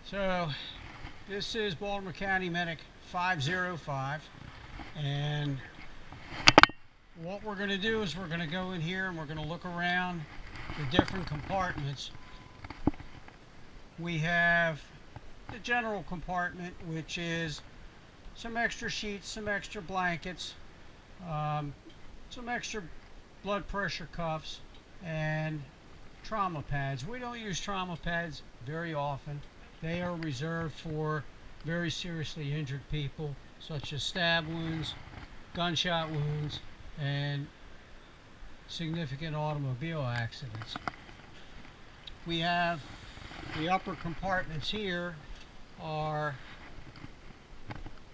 So this is Baltimore County Medic 505, and what we're going to do is we're going to go in here and we're going to look around the different compartments. We have the general compartment, which is some extra sheets, some extra blankets, some extra blood pressure cuffs, and trauma pads. We don't use trauma pads very often. They are reserved for very seriously injured people, such as stab wounds, gunshot wounds, and significant automobile accidents. We have the upper compartments here are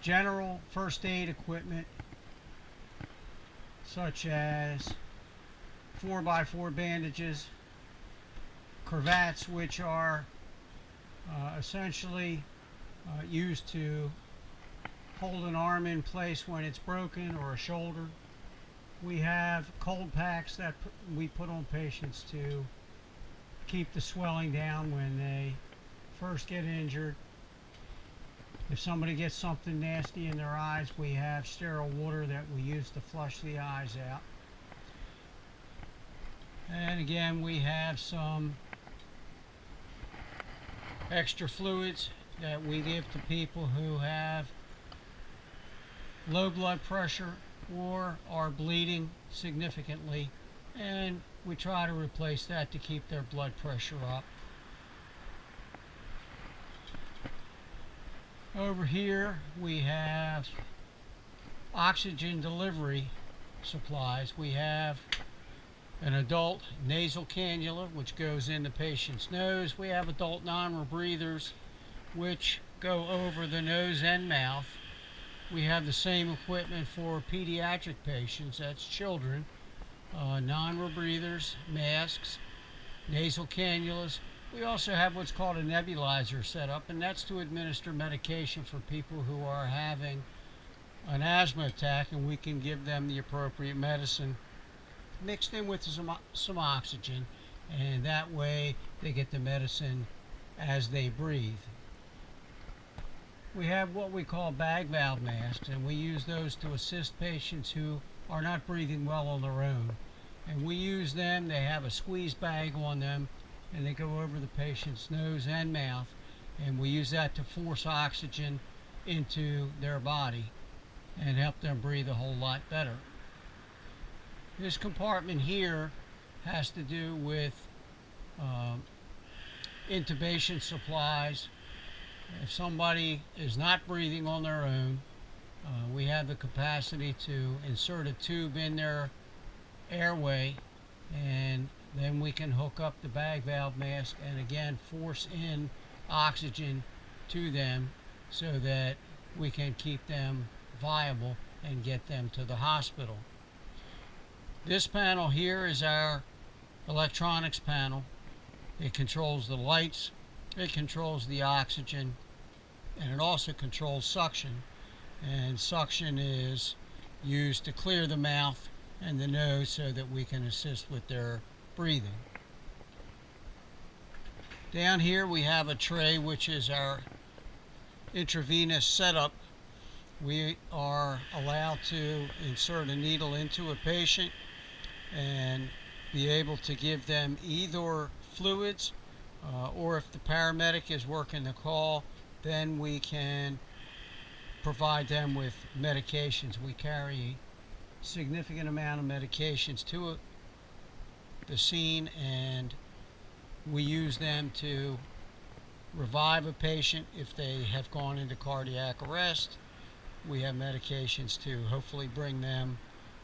general first aid equipment, such as 4x4 bandages, cravats, which are essentially used to hold an arm in place when it's broken, or a shoulder. We have cold packs that we put on patients to keep the swelling down when they first get injured. If somebody gets something nasty in their eyes, we have sterile water that we use to flush the eyes out. And again, we have some extra fluids that we give to people who have low blood pressure or are bleeding significantly, and we try to replace that to keep their blood pressure up. Over here we have oxygen delivery supplies. We have an adult nasal cannula, which goes in the patient's nose. We have adult non-rebreathers, which go over the nose and mouth. We have the same equipment for pediatric patients, that's children, non-rebreathers, masks, nasal cannulas. We also have what's called a nebulizer set up, and that's to administer medication for people who are having an asthma attack, and we can give them the appropriate medicine mixed in with some oxygen, and that way they get the medicine as they breathe. We have what we call bag valve masks, and we use those to assist patients who are not breathing well on their own. And we use them, they have a squeeze bag on them, and they go over the patient's nose and mouth, and we use that to force oxygen into their body and help them breathe a whole lot better. This compartment here has to do with intubation supplies. If somebody is not breathing on their own, we have the capacity to insert a tube in their airway, and then we can hook up the bag valve mask and again force in oxygen to them so that we can keep them viable and get them to the hospital. This panel here is our electronics panel. It controls the lights, it controls the oxygen, and it also controls suction. And suction is used to clear the mouth and the nose so that we can assist with their breathing. Down here we have a tray, which is our intravenous setup. We are allowed to insert a needle into a patient and be able to give them either fluids or if the paramedic is working the call, then we can provide them with medications. We carry a significant amount of medications to the scene, and we use them to revive a patient if they have gone into cardiac arrest. We have medications to hopefully bring them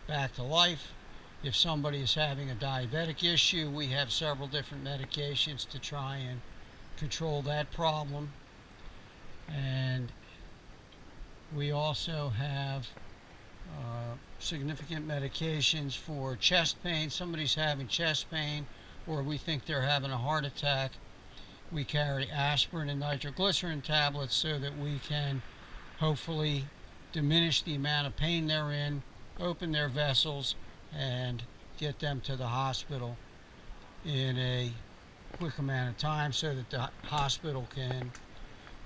back to life. If somebody is having a diabetic issue, we have several different medications to try and control that problem. And we also have significant medications for chest pain. Somebody's having chest pain, or we think they're having a heart attack. We carry aspirin and nitroglycerin tablets so that we can hopefully diminish the amount of pain they're in, open their vessels, and get them to the hospital in a quick amount of time so that the hospital can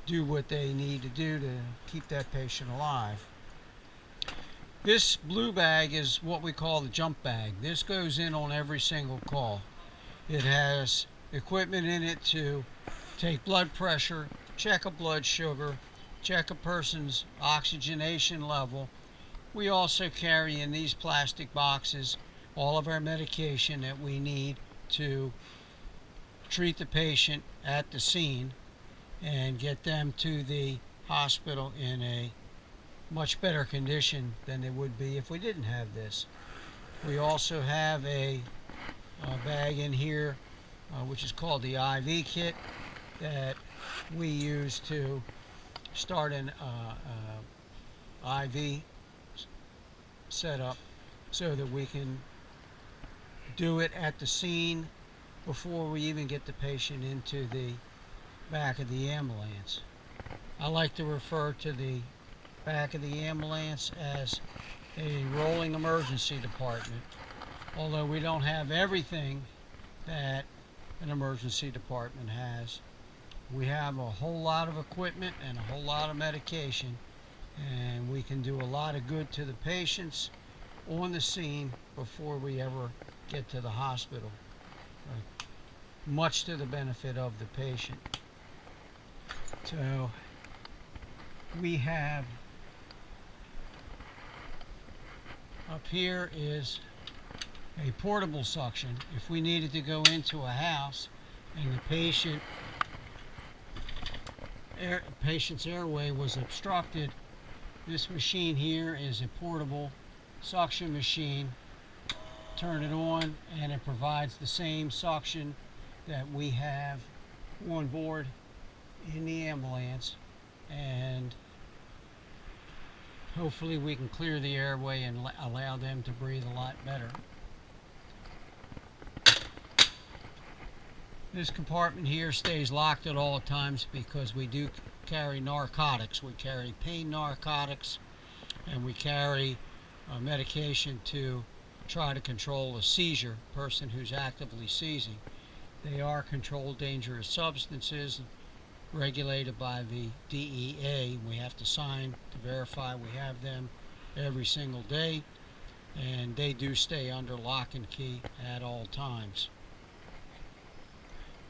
do what they need to do to keep that patient alive. This blue bag is what we call the jump bag. This goes in on every single call. It has equipment in it to take blood pressure, check a blood sugar, check a person's oxygenation level. We also carry in these plastic boxes all of our medication that we need to treat the patient at the scene and get them to the hospital in a much better condition than they would be if we didn't have this. We also have a bag in here which is called the IV kit that we use to start an IV setup so that we can do it at the scene before we even get the patient into the back of the ambulance. I like to refer to the back of the ambulance as a rolling emergency department, although we don't have everything that an emergency department has. We have a whole lot of equipment and a whole lot of medication, and we can do a lot of good to the patients on the scene before we ever get to the hospital, much to the benefit of the patient. So we have up here is a portable suction. If we needed to go into a house and the patient's airway was obstructed, this machine here is a portable suction machine. Turn it on and it provides the same suction that we have on board in the ambulance, and hopefully we can clear the airway and allow them to breathe a lot better. This compartment here stays locked at all times because we do carry narcotics. We carry pain narcotics, and we carry medication to try to control a seizure, person who's actively seizing. They are controlled dangerous substances regulated by the DEA. We have to sign to verify we have them every single day, and they do stay under lock and key at all times.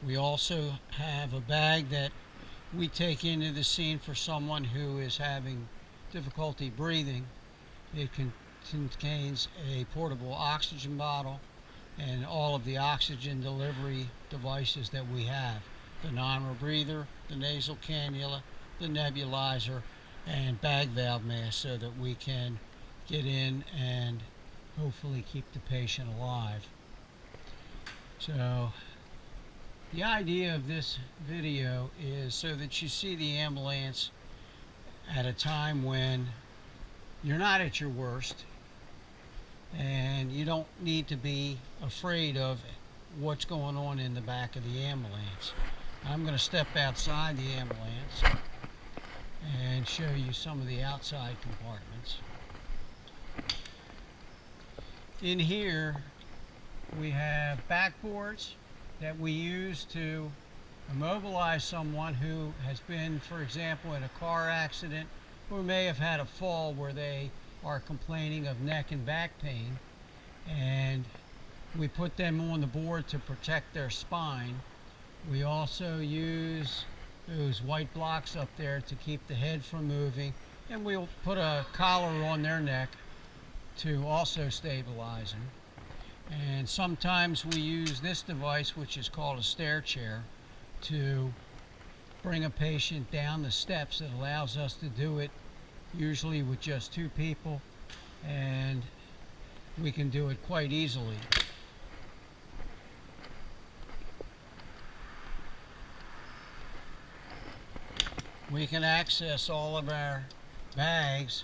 We also have a bag that we take into the scene for someone who is having difficulty breathing. It contains a portable oxygen bottle and all of the oxygen delivery devices that we have: the non-rebreather, the nasal cannula, the nebulizer, and bag valve mask, so that we can get in and hopefully keep the patient alive. So the idea of this video is so that you see the ambulance at a time when you're not at your worst, and you don't need to be afraid of what's going on in the back of the ambulance. I'm going to step outside the ambulance and show you some of the outside compartments. In here we have backboards that we use to immobilize someone who has been, for example, in a car accident, or may have had a fall where they are complaining of neck and back pain, and we put them on the board to protect their spine. We also use those white blocks up there to keep the head from moving, and we'll put a collar on their neck to also stabilize them. And sometimes we use this device, which is called a stair chair, to bring a patient down the steps. It allows us to do it usually with just 2 people, and we can do it quite easily. We can access all of our bags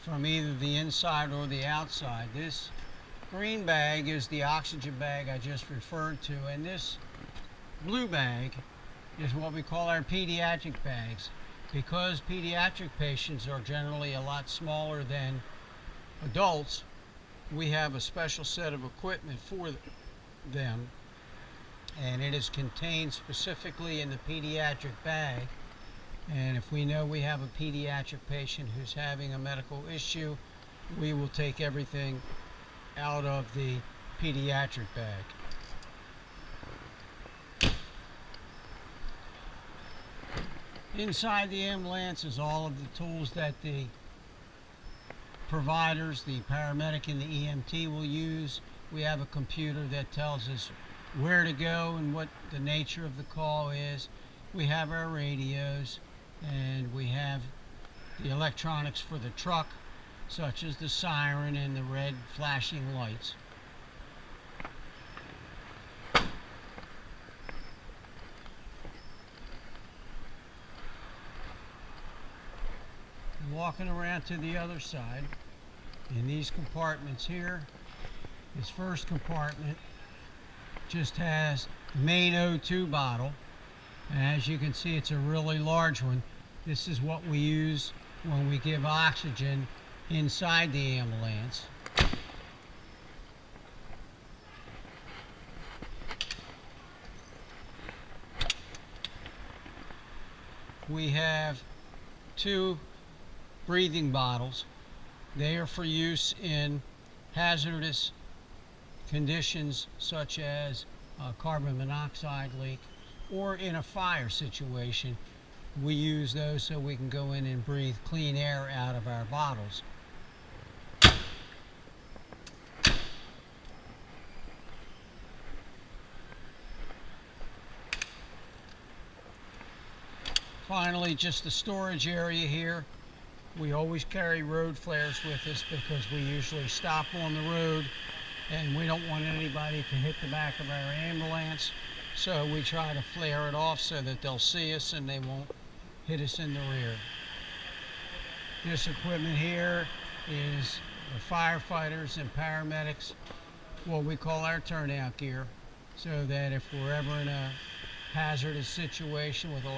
from either the inside or the outside. This green bag is the oxygen bag I just referred to, and this blue bag is what we call our pediatric bags. Because pediatric patients are generally a lot smaller than adults, we have a special set of equipment for them, and it is contained specifically in the pediatric bag. And if we know we have a pediatric patient who's having a medical issue, we will take everything out of the pediatric bag. Inside the ambulance is all of the tools that the providers, the paramedic and the EMT will use. We have a computer that tells us where to go and what the nature of the call is. We have our radios, and we have the electronics for the truck, such as the siren and the red flashing lights. Walking around to the other side, in these compartments here, this first compartment just has the main O2 bottle, and as you can see, it's a really large one. This is what we use when we give oxygen inside the ambulance. We have two breathing bottles. They are for use in hazardous conditions such as a carbon monoxide leak, or in a fire situation. We use those so we can go in and breathe clean air out of our bottles. Finally, just the storage area here. We always carry road flares with us because we usually stop on the road and we don't want anybody to hit the back of our ambulance. So we try to flare it off so that they'll see us and they won't hit us in the rear. This equipment here is the firefighters and paramedics, what we call our turnout gear, so that if we're ever in a hazardous situation with a